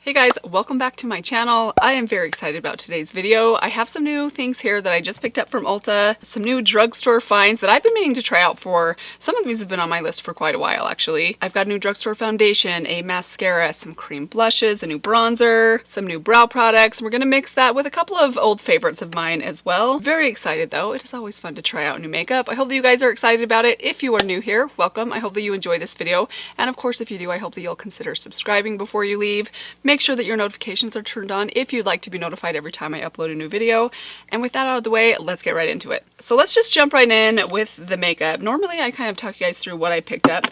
Hey guys, welcome back to my channel. I am very excited about today's video. I have some new things here that I just picked up from Ulta, some new drugstore finds that I've been meaning to try out for. Some of these have been on my list for quite a while actually. I've got a new drugstore foundation, a mascara, some cream blushes, a new bronzer, some new brow products. We're gonna mix that with a couple of old favorites of mine as well. Very excited though. It is always fun to try out new makeup. I hope that you guys are excited about it. If you are new here, welcome. I hope that you enjoy this video. And of course, if you do, I hope that you'll consider subscribing before you leave. Make sure that your notifications are turned on if you'd like to be notified every time I upload a new video. And with that out of the way, let's get right into it. So let's just jump right in with the makeup. Normally I kind of talk you guys through what I picked up.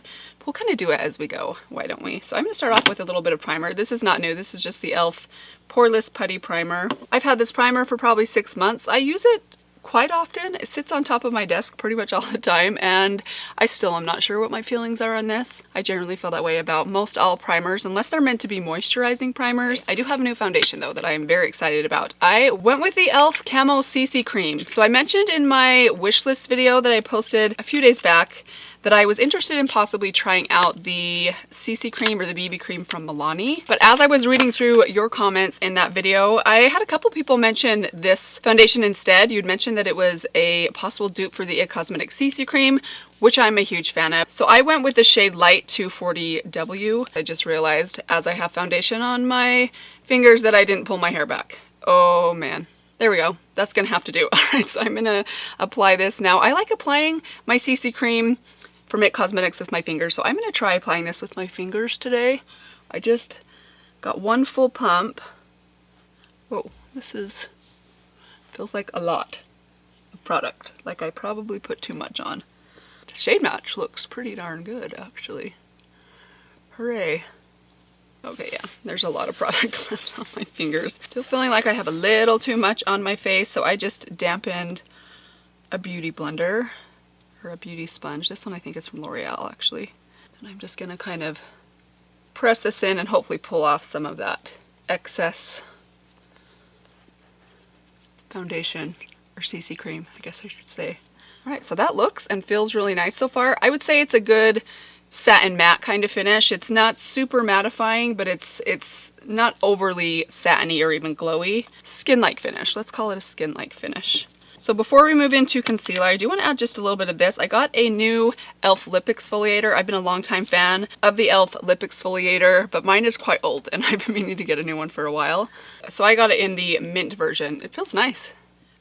We'll kind of do it as we go, why don't we? So I'm going to start off with a little bit of primer. This is not new, this is just the e.l.f. Poreless Putty Primer. I've had this primer for probably 6 months. I use it quite often. It sits on top of my desk pretty much all the time, and I still am not sure what my feelings are on this. I generally feel that way about most all primers, unless they're meant to be moisturizing primers. I do have a new foundation though that I am very excited about. I went with the e.l.f. Camo CC Cream. So I mentioned in my wish list video that I posted a few days back that I was interested in possibly trying out the CC cream or the BB cream from MILANI. But as I was reading through your comments in that video, I had a couple people mention this foundation instead. You'd mentioned that it was a possible dupe for the IT Cosmetics CC cream, which I'm a huge fan of. So I went with the shade Light 240W. I just realized as I have foundation on my fingers that I didn't pull my hair back. Oh man. There we go. That's gonna have to do. All right, so I'm gonna apply this now. I like applying my CC cream from IT Cosmetics with my fingers, so I'm going to try applying this with my fingers today. I just got one full pump. Whoa, feels like a lot of product. Like I probably put too much on. The shade match looks pretty darn good, actually. Hooray. Okay, yeah, there's a lot of product left on my fingers. Still feeling like I have a little too much on my face, so I just dampened a beauty blender. Or a beauty sponge. This one I think is from L'Oreal actually. And I'm just gonna kind of press this in and hopefully pull off some of that excess foundation or CC cream, I guess I should say. Alright, so that looks and feels really nice so far. I would say it's a good satin matte kind of finish. It's not super mattifying, but it's not overly satiny or even glowy. Skin-like finish. Let's call it a skin-like finish. So before we move into concealer, I do want to add just a little bit of this. I got a new e.l.f. lip exfoliator. I've been a long time fan of the e.l.f. lip exfoliator, but mine is quite old and I've been meaning to get a new one for a while. So I got it in the mint version. It feels nice.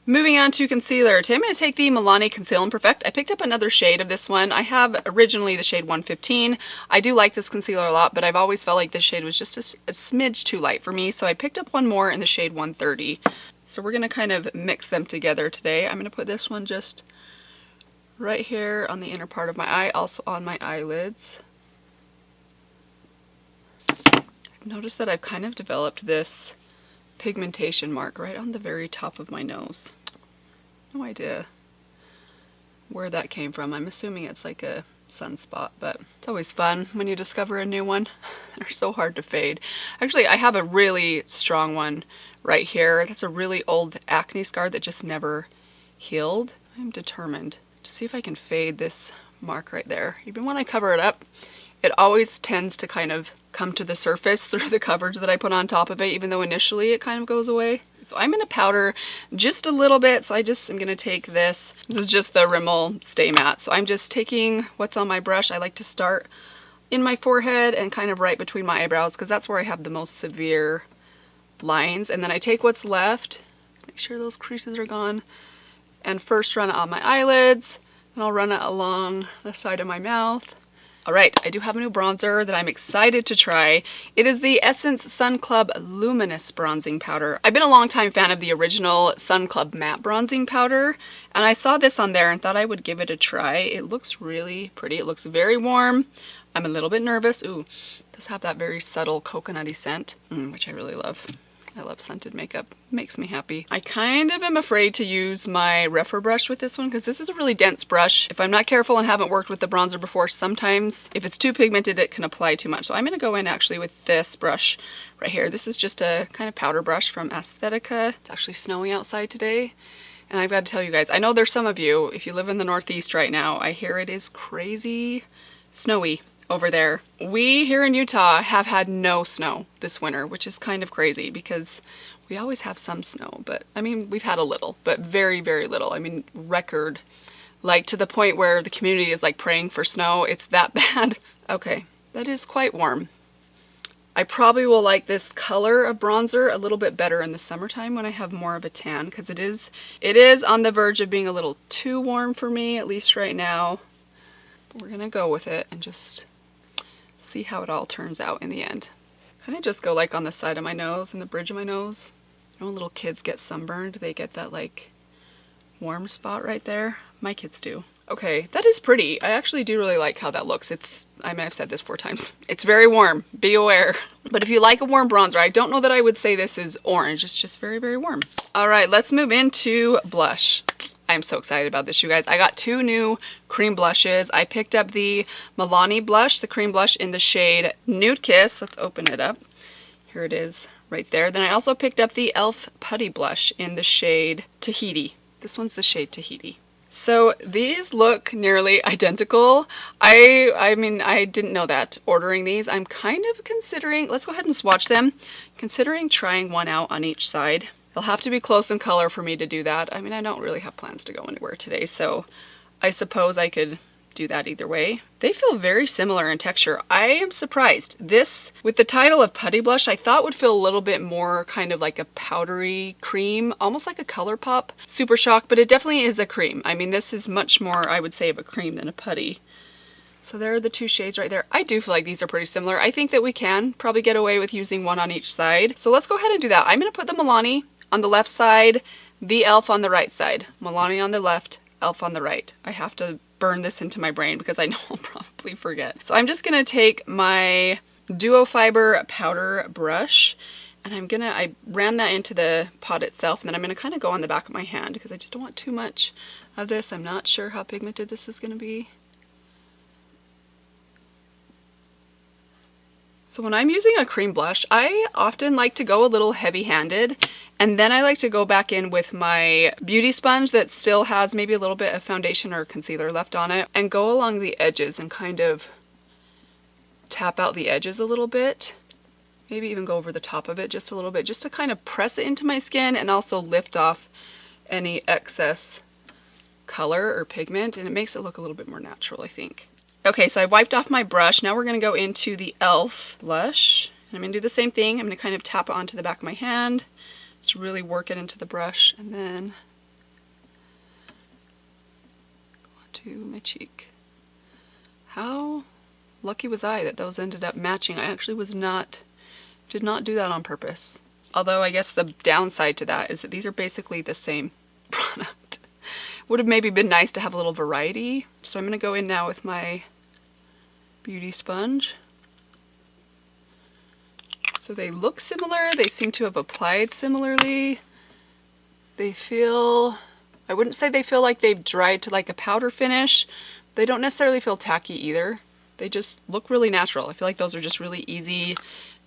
Moving on to concealer. Today I'm going to take the MILANI Conceal and Perfect. I picked up another shade of this one. I have originally the shade 115. I do like this concealer a lot, but I've always felt like this shade was just a smidge too light for me, so I picked up one more in the shade 130. So we're going to kind of mix them together today. I'm going to put this one just right here on the inner part of my eye, also on my eyelids. I've noticed that I've kind of developed this pigmentation mark right on the very top of my nose. No idea where that came from. I'm assuming it's like a sunspot, but it's always fun when you discover a new one. They're so hard to fade. Actually, I have a really strong one right here. That's a really old acne scar that just never healed. I'm determined to see if I can fade this mark right there. Even when I cover it up, it always tends to kind of come to the surface through the coverage that I put on top of it, even though initially it kind of goes away. So I'm going to powder just a little bit. So I'm going to take this. This is just the Rimmel Stay Matte. So I'm just taking what's on my brush. I like to start in my forehead and kind of right between my eyebrows because that's where I have the most severe lines. And then I take what's left, just make sure those creases are gone, and first run it on my eyelids, and I'll run it along the side of my mouth. Alright, I do have a new bronzer that I'm excited to try. It is the Essence Sun Club Luminous Bronzing Powder. I've been a long time fan of the original Sun Club Matte Bronzing Powder, and I saw this on there and thought I would give it a try. It looks really pretty. It looks very warm. I'm a little bit nervous. Ooh, it does have that very subtle coconutty scent, which I really love. I love scented makeup. It makes me happy. I kind of am afraid to use my Rephr brush with this one because this is a really dense brush. If I'm not careful and haven't worked with the bronzer before, sometimes if it's too pigmented, it can apply too much. So I'm going to go in actually with this brush right here. This is just a kind of powder brush from Aesthetica. It's actually snowing outside today. And I've got to tell you guys, I know there's some of you, if you live in the Northeast right now, I hear it is crazy snowy over there. We here in Utah have had no snow this winter, which is kind of crazy because we always have some snow, but I mean, we've had a little, but very, very little. I mean, record, like to the point where the community is like praying for snow. It's that bad. Okay, that is quite warm. I probably will like this color of bronzer a little bit better in the summertime when I have more of a tan, because it is on the verge of being a little too warm for me, at least right now. But we're gonna go with it and just see how it all turns out in the end. Kind of just go like on the side of my nose and the bridge of my nose. You know when little kids get sunburned, they get that like warm spot right there? My kids do. Okay, that is pretty. I actually do really like how that looks. I may have said this 4 times. It's very warm, be aware. But if you like a warm bronzer, I don't know that I would say this is orange. It's just very, very warm. All right, let's move into blush. I'm so excited about this, you guys. I got 2 new cream blushes. I picked up the MILANI blush, the cream blush in the shade Nude Kiss. Let's open it up. Here it is right there. Then I also picked up the e.l.f. Putty blush in the shade Tahiti. This one's the shade Tahiti. So these look nearly identical. I mean, I didn't know that ordering these. I'm kind of considering, let's go ahead and swatch them. Considering trying one out on each side. They'll have to be close in color for me to do that. I mean, I don't really have plans to go anywhere today, so I suppose I could do that either way. They feel very similar in texture. I am surprised. This, with the title of Putty Blush, I thought would feel a little bit more kind of like a powdery cream, almost like a Colourpop Super Shock, but it definitely is a cream. I mean, this is much more, I would say, of a cream than a putty. So there are the 2 shades right there. I do feel like these are pretty similar. I think that we can probably get away with using one on each side. So let's go ahead and do that. I'm going to put the MILANI on the left side, the e.l.f. on the right side. MILANI on the left, e.l.f. on the right. I have to burn this into my brain because I know I'll probably forget. So I'm just gonna take my Duo Fiber powder brush and I ran that into the pot itself, and then I'm gonna kind of go on the back of my hand because I just don't want too much of this. I'm not sure how pigmented this is gonna be. So when I'm using a cream blush, I often like to go a little heavy-handed, and then I like to go back in with my beauty sponge that still has maybe a little bit of foundation or concealer left on it, and go along the edges and kind of tap out the edges a little bit. Maybe even go over the top of it just a little bit, just to kind of press it into my skin and also lift off any excess color or pigment, and it makes it look a little bit more natural, I think. Okay, so I wiped off my brush. Now we're going to go into the e.l.f. blush. And I'm going to do the same thing. I'm going to kind of tap it onto the back of my hand. Just really work it into the brush. And then go onto my cheek. How lucky was I that those ended up matching? I actually did not do that on purpose. Although I guess the downside to that is that these are basically the same product. Would have maybe been nice to have a little variety. So I'm going to go in now with my beauty sponge. So they look similar. They seem to have applied similarly. They feel, I wouldn't say they feel like they've dried to like a powder finish. They don't necessarily feel tacky either. They just look really natural. I feel like those are just really easy,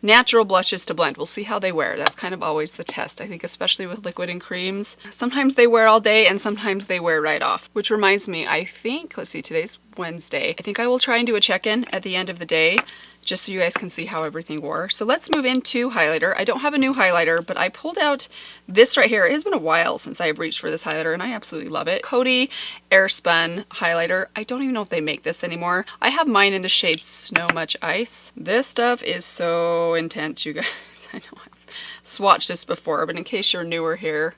natural blushes to blend. We'll see how they wear. That's kind of always the test, I think, especially with liquid and creams. Sometimes they wear all day and sometimes they wear right off. Which reminds me, I think, let's see, today's Wednesday. I think I will try and do a check-in at the end of the day, just so you guys can see how everything wore. So let's move into highlighter. I don't have a new highlighter, but I pulled out this right here. It has been a while since I've reached for this highlighter, and I absolutely love it. Coty Airspun highlighter. I don't even know if they make this anymore. I have mine in the shade Snow Much Ice. This stuff is so intense, you guys. I know I've swatched this before, but in case you're newer here,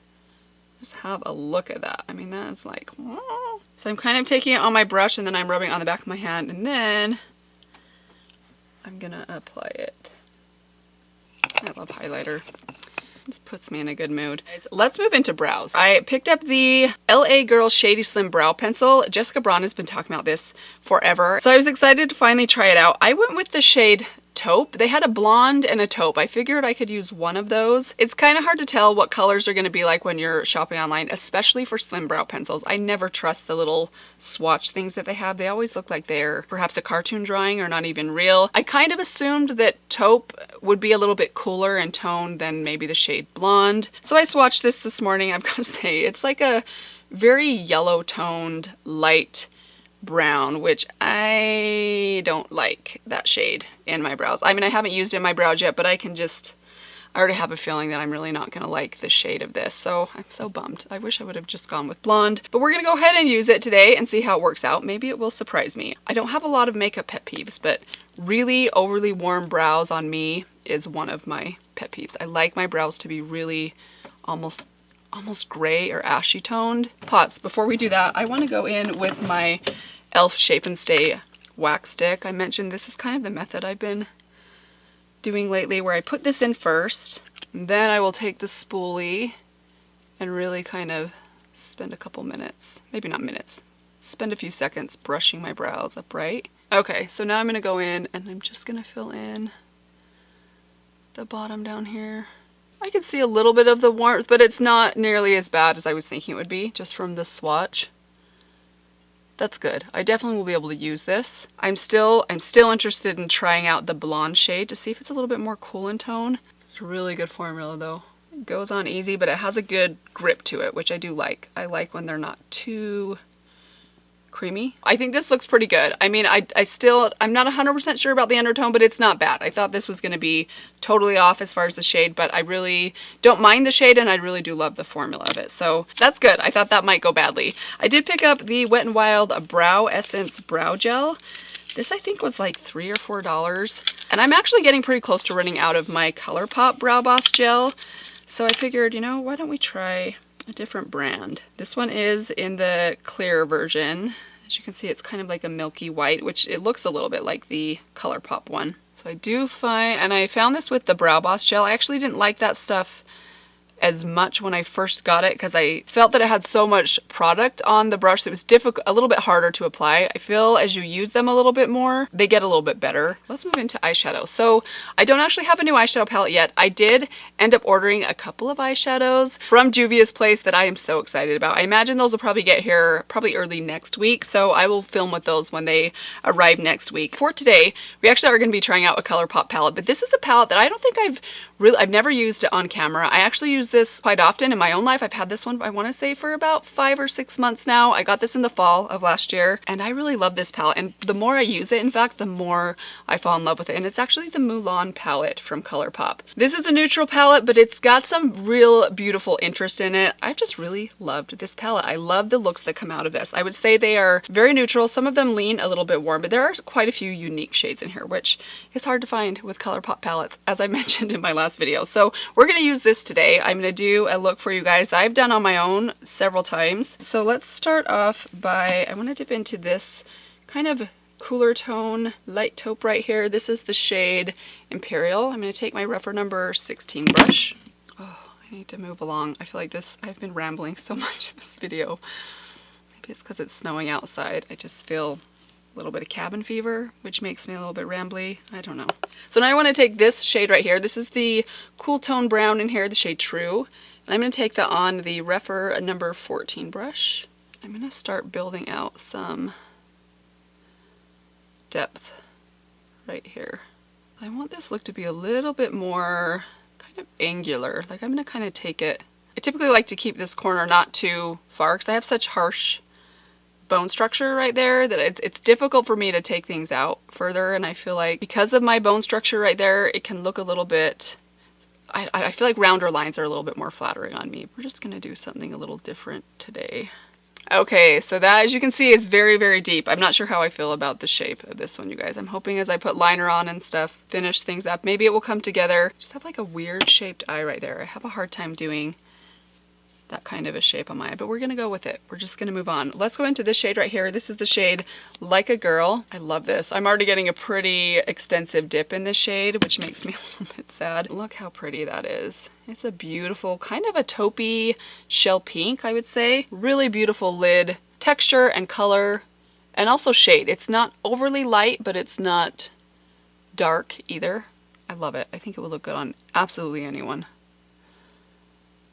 just have a look at that. I mean, that's like, whoa. So I'm kind of taking it on my brush, and then I'm rubbing it on the back of my hand, and then I'm gonna apply it. I love highlighter. Just puts me in a good mood. Let's move into brows. I picked up the LA Girl Shady Slim Brow Pencil. Jessica Braun has been talking about this forever, so I was excited to finally try it out. I went with the shade Taupe. They had a blonde and a taupe. I figured I could use one of those. It's kind of hard to tell what colors are going to be like when you're shopping online, especially for slim brow pencils. I never trust the little swatch things that they have. They always look like they're perhaps a cartoon drawing or not even real. I kind of assumed that taupe would be a little bit cooler in tone than maybe the shade blonde. So I swatched this morning. I've got to say, it's like a very yellow toned, light brown, which I don't like that shade in my brows. I mean, I haven't used it in my brows yet, but I already have a feeling that I'm really not gonna like the shade of this, so I'm so bummed. I wish I would have just gone with blonde, but we're gonna go ahead and use it today and see how it works out. Maybe it will surprise me. I don't have a lot of makeup pet peeves, but really overly warm brows on me is one of my pet peeves. I like my brows to be really almost gray or ashy toned. Pause. Before we do that, I want to go in with my e.l.f. Shape and Stay wax stick. I mentioned this is kind of the method I've been doing lately, where I put this in first, and then I will take the spoolie and really kind of spend a couple minutes, maybe not minutes, spend a few seconds brushing my brows upright. Okay, so now I'm going to go in and I'm just going to fill in the bottom down here. I can see a little bit of the warmth, but it's not nearly as bad as I was thinking it would be just from this swatch. That's good. I definitely will be able to use this. I'm still interested in trying out the blonde shade to see if it's a little bit more cool in tone. It's a really good formula though. It goes on easy, but it has a good grip to it, which I do like. I like when they're not too creamy. I think this looks pretty good. I mean, I'm not 100% sure about the undertone, but it's not bad. I thought this was going to be totally off as far as the shade, but I really don't mind the shade and I really do love the formula of it. So that's good. I thought that might go badly. I did pick up the Wet n Wild Brow Essence Brow Gel. This I think was like $3 or $4. And I'm actually getting pretty close to running out of my Colourpop Brow Boss Gel. So I figured, you know, why don't we try a different brand. This one is in the clear version. As you can see, it's kind of like a milky white, which it looks a little bit like the Colourpop one. So I do find, and I found this with the Brow Boss Gel. I actually didn't like that stuff as much when I first got it because I felt that it had so much product on the brush that it was a little bit harder to apply. I feel as you use them a little bit more, they get a little bit better. Let's move into eyeshadow. So I don't actually have a new eyeshadow palette yet. I did end up ordering a couple of eyeshadows from Juvia's Place that I am so excited about. I imagine those will probably get here probably early next week, so I will film with those when they arrive next week. For today, we actually are going to be trying out a Colourpop palette, but this is a palette that I don't think I've never used it on camera. I actually use this quite often in my own life. I've had this one, I want to say, for about 5 or 6 months now. I got this in the fall of last year, and I really love this palette. And the more I use it, in fact, the more I fall in love with it. And it's actually the MILANI palette from Colourpop. This is a neutral palette, but it's got some real beautiful interest in it. I've just really loved this palette. I love the looks that come out of this. I would say they are very neutral. Some of them lean a little bit warm, but there are quite a few unique shades in here, which is hard to find with Colourpop palettes, as I mentioned in my last video. So we're going to use this today. I'm going to do a look for you guys that I've done on my own several times. So let's start off by, I want to dip into this kind of cooler tone light taupe right here. This is the shade Imperial. I'm going to take my Rephr number 16 brush. Oh, I need to move along. I feel like I've been rambling so much in this video. Maybe it's because it's snowing outside. I just feel a little bit of cabin fever, which makes me a little bit rambly. I don't know. So now I want to take this shade right here. This is the cool tone brown in here, the shade True. And I'm going to take that on the Rephr number 14 brush. I'm going to start building out some depth right here. I want this look to be a little bit more kind of angular. Like I'm going to kind of take it. I typically like to keep this corner not too far because I have such harsh bone structure right there that it's difficult for me to take things out further, and I feel like because of my bone structure right there, it can look a little bit, I feel like rounder lines are a little bit more flattering on me. We're just gonna do something a little different today. Okay, so that, as you can see, is very, very deep. I'm not sure how I feel about the shape of this one, you guys. I'm hoping as I put liner on and stuff, finish things up, maybe it will come together. Just have like a weird shaped eye right there. I have a hard time doing that kind of a shape on my eye, but we're gonna go with it. We're just gonna move on. Let's go into this shade right here. This is the shade Like a Girl. I love this. I'm already getting a pretty extensive dip in this shade, which makes me a little bit sad. Look how pretty that is. It's a beautiful, kind of a taupey shell pink, I would say. Really beautiful lid texture and color, and also shade. It's not overly light, but it's not dark either. I love it. I think it would look good on absolutely anyone.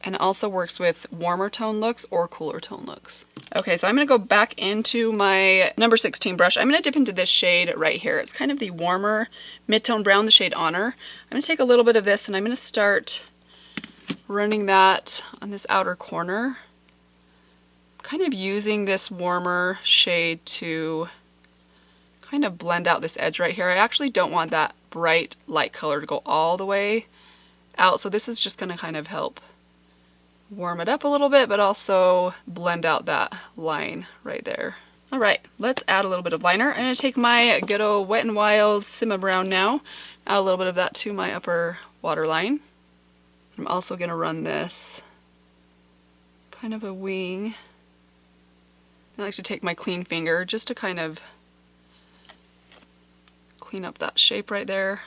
And it also works with warmer tone looks or cooler tone looks. Okay, so I'm gonna go back into my number 16 brush. I'm gonna dip into this shade right here. It's kind of the warmer mid-tone brown, the shade Honor. I'm gonna take a little bit of this and I'm gonna start running that on this outer corner. kind of using this warmer shade to kind of blend out this edge right here. I actually don't want that bright light color to go all the way out, so this is just going to kind of help warm it up a little bit, but also blend out that line right there. All right, let's add a little bit of liner. I'm going to take my good old Wet n Wild Simma Brown now, add a little bit of that to my upper waterline. I'm also going to run this kind of a wing. I like to take my clean finger just to kind of clean up that shape right there.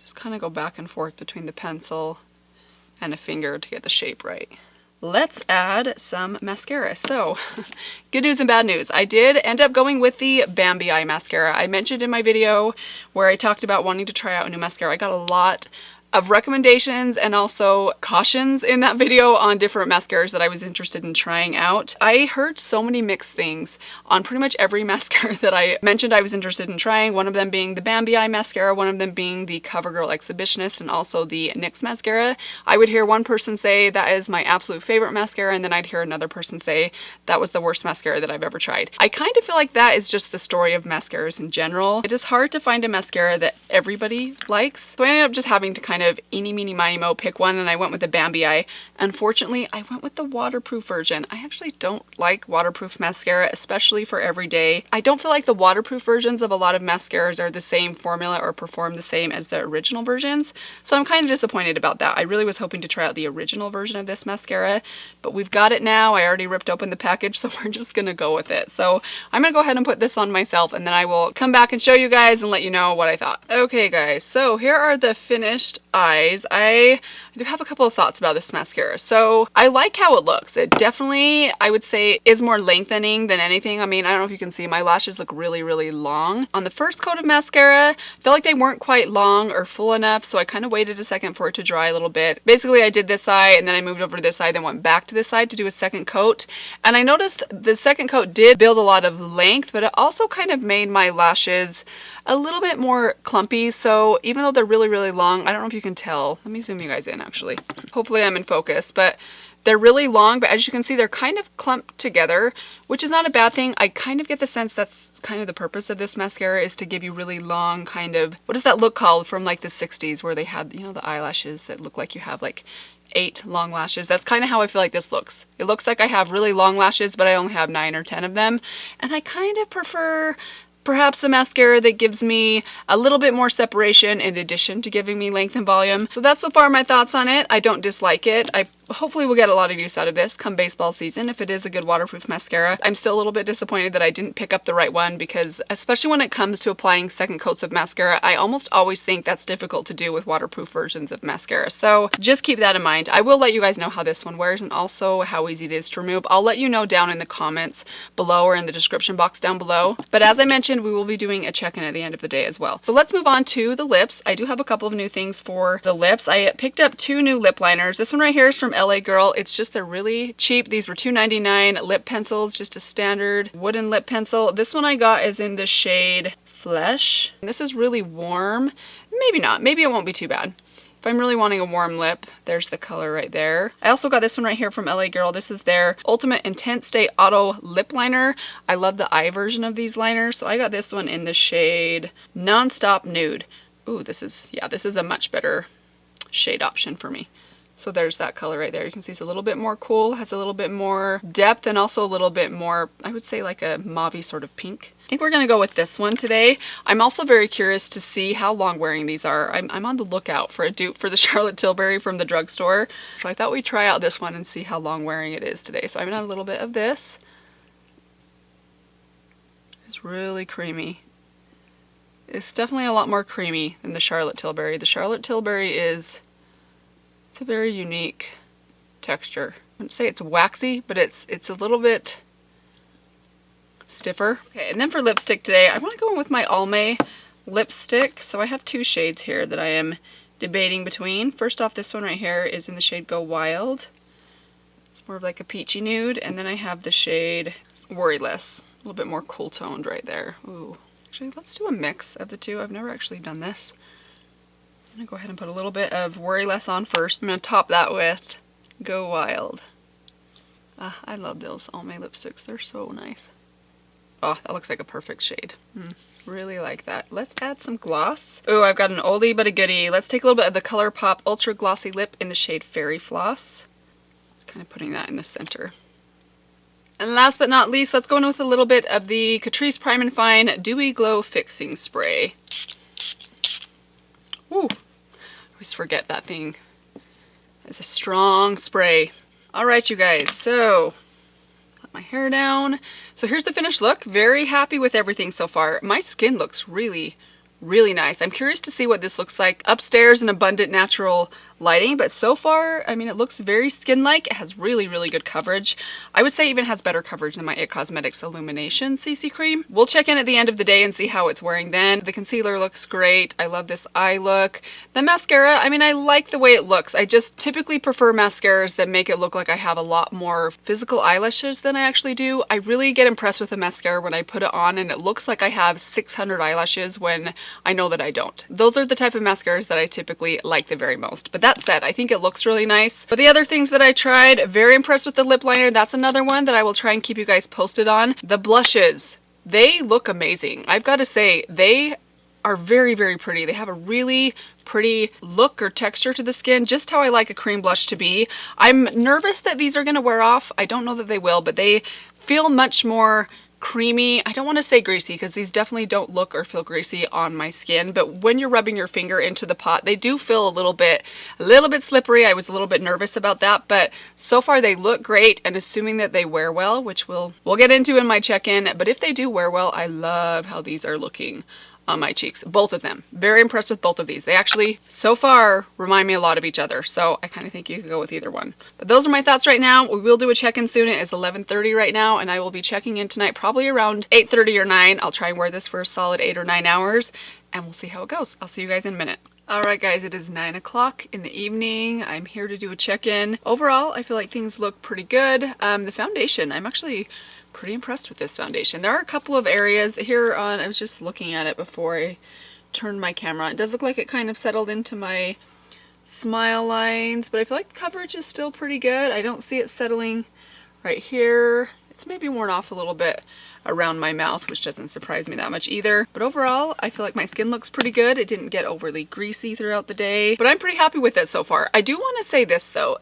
Just kind of go back and forth between the pencil and a finger to get the shape right. Let's add some mascara. So, good news and bad news. I did end up going with the Bambi Eye mascara. I mentioned in my video where I talked about wanting to try out a new mascara. I got a lot of recommendations and also cautions in that video on different mascaras that I was interested in trying out. I heard so many mixed things on pretty much every mascara that I mentioned I was interested in trying, one of them being the Bambi Eye mascara, one of them being the CoverGirl Exhibitionist, and also the NYX mascara. I would hear one person say that is my absolute favorite mascara, and then I'd hear another person say that was the worst mascara that I've ever tried. I kind of feel like that is just the story of mascaras in general. It is hard to find a mascara that everybody likes, so I ended up just having to kind of eeny, meeny, miny, mo pick one, and I went with the Bambi Eye. Unfortunately, I went with the waterproof version. I actually don't like waterproof mascara, especially for everyday. I don't feel like the waterproof versions of a lot of mascaras are the same formula or perform the same as the original versions, so I'm kind of disappointed about that. I really was hoping to try out the original version of this mascara, but we've got it now. I already ripped open the package, so we're just gonna go with it. So I'm gonna go ahead and put this on myself, and then I will come back and show you guys and let you know what I thought. Okay guys, so here are the finished eyes. I do have a couple of thoughts about this mascara. So I like how it looks. It definitely, I would say, is more lengthening than anything. I mean, I don't know if you can see, my lashes look really, really long. On the first coat of mascara, I felt like they weren't quite long or full enough, so I kind of waited a second for it to dry a little bit. Basically, I did this side, and then I moved over to this side, then went back to this side to do a second coat. And I noticed the second coat did build a lot of length, but it also kind of made my lashes a little bit more clumpy. So even though they're really, really long, I don't know if you can tell. Let me zoom you guys in actually. Hopefully I'm in focus, but they're really long, but as you can see, they're kind of clumped together, which is not a bad thing. I kind of get the sense that's kind of the purpose of this mascara, is to give you really long kind of, what is that look called from like the 60s where they had, you know, the eyelashes that look like you have like 8 long lashes. That's kind of how I feel like this looks. It looks like I have really long lashes, but I only have 9 or 10 of them. And I kind of prefer perhaps a mascara that gives me a little bit more separation in addition to giving me length and volume. So that's so far my thoughts on it. I don't dislike it. I hopefully will get a lot of use out of this come baseball season if it is a good waterproof mascara. I'm still a little bit disappointed that I didn't pick up the right one, because especially when it comes to applying second coats of mascara, I almost always think that's difficult to do with waterproof versions of mascara. So just keep that in mind. I will let you guys know how this one wears and also how easy it is to remove. I'll let you know down in the comments below or in the description box down below. But as I mentioned, we will be doing a check-in at the end of the day as well. So let's move on to the lips. I do have a couple of new things for the lips. I picked up 2 new lip liners. This one right here is from LA Girl. It's just, they're really cheap. These were $2.99. Lip pencils, just a standard wooden lip pencil. This one I got is in the shade Flesh. And this is really warm. Maybe not. Maybe it won't be too bad. If I'm really wanting a warm lip, there's the color right there. I also got this one right here from LA Girl. This is their Ultimate Intense Stay Auto Lip Liner. I love the eye version of these liners, so I got this one in the shade Nonstop Nude. Ooh, this is a much better shade option for me. So there's that color right there. You can see it's a little bit more cool, has a little bit more depth, and also a little bit more, I would say, like a mauve-y sort of pink. I think we're gonna go with this one today. I'm also very curious to see how long wearing these are. I'm on the lookout for a dupe for the Charlotte Tilbury from the drugstore. So I thought we'd try out this one and see how long wearing it is today. So I'm gonna add a little bit of this. It's really creamy. It's definitely a lot more creamy than the Charlotte Tilbury. The Charlotte Tilbury it's a very unique texture. I wouldn't say it's waxy, but it's a little bit stiffer. Okay, and then for lipstick today, I want to go in with my Almay lipstick. So I have 2 shades here that I am debating between. First off, this one right here is in the shade Go Wild. It's more of like a peachy nude. And then I have the shade Worry Less, a little bit more cool toned right there. Ooh, actually, let's do a mix of the two. I've never actually done this. I'm gonna go ahead and put a little bit of Worry Less on first. I'm gonna top that with Go Wild. I love those All My lipsticks. They're so nice. Oh, that looks like a perfect shade. Really like that. Let's add some gloss. Oh, I've got an oldie but a goodie. Let's take a little bit of the Colourpop Ultra Glossy Lip in the shade Fairy Floss. Just kind of putting that in the center. And last but not least, let's go in with a little bit of the Catrice Prime and Fine Dewy Glow Fixing Spray. Ooh, I always forget that thing. It's a strong spray. All right, you guys, so let my hair down. So here's the finished look. Very happy with everything so far. My skin looks really, really nice. I'm curious to see what this looks like upstairs in abundant natural lighting, but so far, I mean, it looks very skin-like. It has really, really good coverage. I would say even has better coverage than my IT Cosmetics Illumination CC cream. We'll check in at the end of the day and see how it's wearing then. The concealer looks great. I love this eye look. The mascara, I mean, I like the way it looks. I just typically prefer mascaras that make it look like I have a lot more physical eyelashes than I actually do. I really get impressed with a mascara when I put it on and it looks like I have 600 eyelashes when I know that I don't. Those are the type of mascaras that I typically like the very most. But that said, I think it looks really nice. But the other things that I tried, very impressed with the lip liner. That's another one that I will try and keep you guys posted on. The blushes, they look amazing. I've got to say, they are very, very pretty. They have a really pretty look or texture to the skin, just how I like a cream blush to be. I'm nervous that these are going to wear off. I don't know that they will, but they feel much more creamy. I don't want to say greasy because these definitely don't look or feel greasy on my skin, but when you're rubbing your finger into the pot, they do feel a little bit slippery. I was a little bit nervous about that, but so far they look great, and assuming that they wear well, which we'll get into in my check-in, but if they do wear well, I love how these are looking on my cheeks. Both of them. Very impressed with both of these. They actually, so far, remind me a lot of each other. So I kind of think you could go with either one. But those are my thoughts right now. We will do a check-in soon. It is 11:30 right now, and I will be checking in tonight probably around 8:30 or 9. I'll try and wear this for a solid 8 or 9 hours, and we'll see how it goes. I'll see you guys in a minute. Alright guys, it is 9 o'clock in the evening. I'm here to do a check-in. Overall, I feel like things look pretty good. The foundation, I'm actually pretty impressed with this foundation. There are a couple of areas here on, I was just looking at it before I turned my camera on. It does look like it kind of settled into my smile lines, but I feel like the coverage is still pretty good. I don't see it settling right here. It's maybe worn off a little bit around my mouth, which doesn't surprise me that much either. But overall, I feel like my skin looks pretty good. It didn't get overly greasy throughout the day, but I'm pretty happy with it so far. I do want to say this though.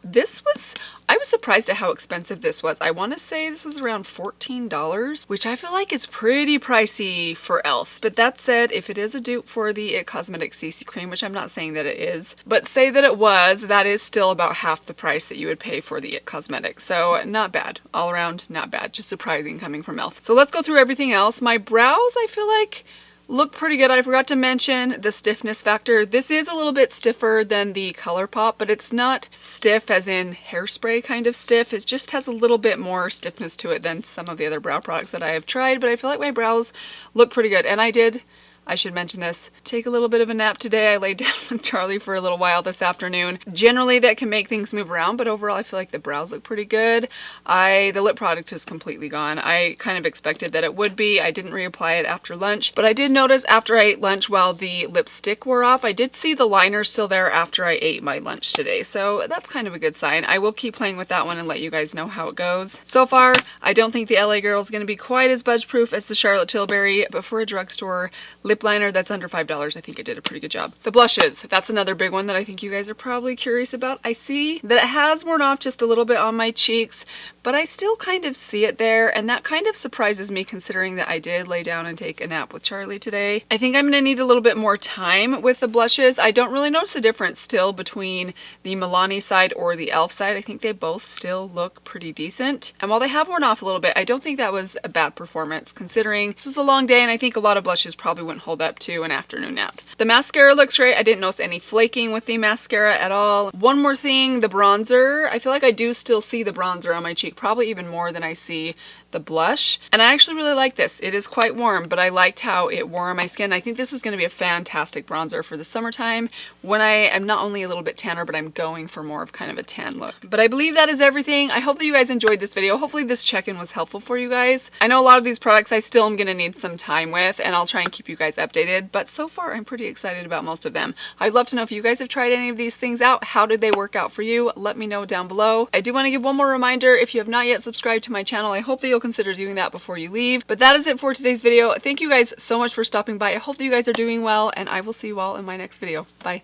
I was surprised at how expensive this was. I want to say this was around $14, which I feel like is pretty pricey for e.l.f. But that said, if it is a dupe for the IT Cosmetics CC cream, which I'm not saying that it is, but say that it was, that is still about half the price that you would pay for the IT Cosmetics. So not bad. All around, not bad. Just surprising coming from e.l.f. So let's go through everything else. My brows, I feel like, look pretty good. I forgot to mention the stiffness factor. This is a little bit stiffer than the Colourpop, but it's not stiff as in hairspray kind of stiff. It just has a little bit more stiffness to it than some of the other brow products that I have tried, but I feel like my brows look pretty good. And I should mention this, take a little bit of a nap today. I laid down with Charlie for a little while this afternoon. Generally that can make things move around, but overall I feel like the brows look pretty good. The lip product is completely gone. I kind of expected that it would be. I didn't reapply it after lunch, but I did notice after I ate lunch while the lipstick wore off, I did see the liner still there after I ate my lunch today. So that's kind of a good sign. I will keep playing with that one and let you guys know how it goes. So far, I don't think the LA Girl is going to be quite as budge proof as the Charlotte Tilbury, but for a drugstore lip liner that's under $5, I think it did a pretty good job. The blushes, that's another big one that I think you guys are probably curious about. I see that it has worn off just a little bit on my cheeks, but I still kind of see it there, and that kind of surprises me considering that I did lay down and take a nap with Charlie today. I think I'm going to need a little bit more time with the blushes. I don't really notice the difference still between the MILANI side or the e.l.f. side. I think they both still look pretty decent, and while they have worn off a little bit, I don't think that was a bad performance considering this was a long day, and I think a lot of blushes probably wouldn't hold up to an afternoon nap. The mascara looks great. I didn't notice any flaking with the mascara at all. One more thing, the bronzer. I feel like I do still see the bronzer on my cheek, probably even more than I see the blush. And I actually really like this. It is quite warm, but I liked how it wore on my skin. I think this is going to be a fantastic bronzer for the summertime when I am not only a little bit tanner, but I'm going for more of kind of a tan look. But I believe that is everything. I hope that you guys enjoyed this video. Hopefully this check-in was helpful for you guys. I know a lot of these products I still am going to need some time with, and I'll try and keep you guys updated, but so far I'm pretty excited about most of them. I'd love to know if you guys have tried any of these things out. How did they work out for you? Let me know down below. I do want to give one more reminder. If you have not yet subscribed to my channel, I hope that you'll consider doing that before you leave. But that is it for today's video. Thank you guys so much for stopping by. I hope that you guys are doing well, and I will see you all in my next video. Bye.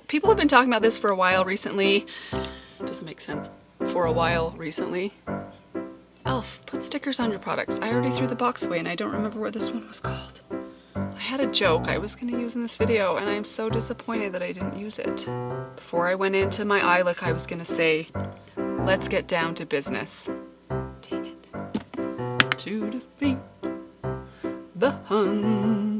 People have been talking about this for a while recently. Doesn't make sense. For a while recently. Elf, put stickers on your products. I already threw the box away and I don't remember what this one was called. I had a joke I was going to use in this video and I'm so disappointed that I didn't use it. Before I went into my eye look, I was going to say, let's get down to business. Dang it. To defeat the Hun.